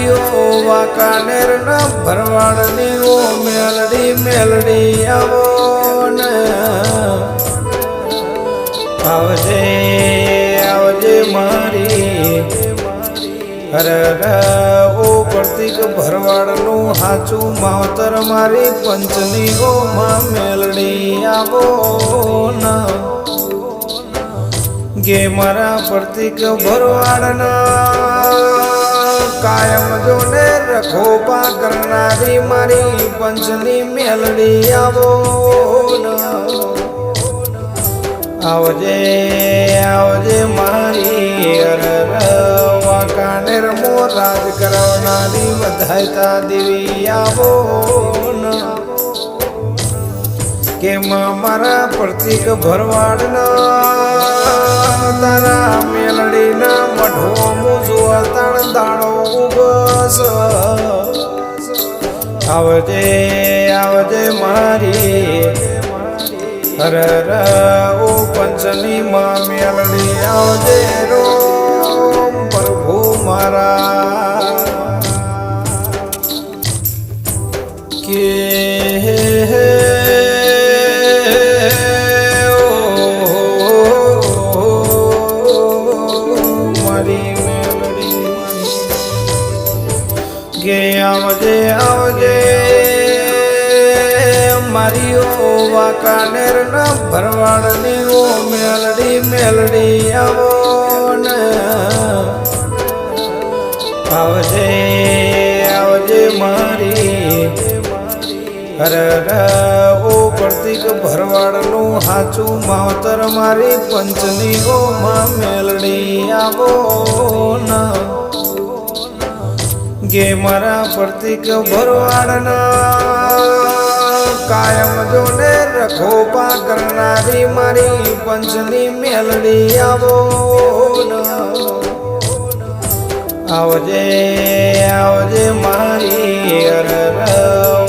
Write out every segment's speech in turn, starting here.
મારીઓ વાંકાનેર ના ભરવાડની ઓ મેલડી મેલડી આવો ને આવજે આવજે મારી હરે ઓ પ્રતિક ભરવાડનું હાચું માવતર મારી પંચની ઓ માં મેલડી આવો ના ગે મારા પ્રતિક ભરવાડના કાયમ જોને રખોપા કરનારી મારી પંચની મેલડી આવો આવજે આવજે મારી વાંકાનેર મો રાજ કરવનારી વધાયતા દેવી આવો કે મારા પ્રતિક ભરવાડના તારા મેલડીના મઢો મુજવા તાણ દાડો ઉગસ આવજે આવજે મારી હરે ઓ પંચની માં મેલડી આવજે રો પ્રભુ મારા કે गे आवजे आवजे मारियो वांकानेर ना भरवाड़नी ओ मेलडी मेलडी आवो ने आवजे आवजे मारी हरे ओ प्रतीक भरवाड़नु हाचू मावतर मारी पंचनी ओ मां मेलडी आवो ना गे मारा प्रतीक भरवाड़ना कायम जोने रखोपा करनारी मारी पंचनी मेलडी आवो आवजे आवजे मारी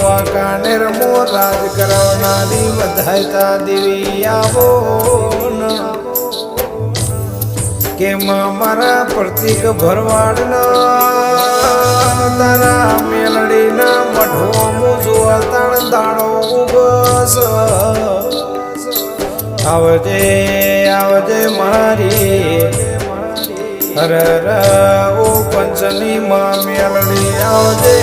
वांकानेर मो राज करवनारी વધાયતા देवी आवो के मारा प्रतीक भरवाड़ना तारा मेलडीना मढो मुजवा ताण दाड़ो उगस आवजे आवजे मारी हरे ओ पंचनी मां मेलडी आवजे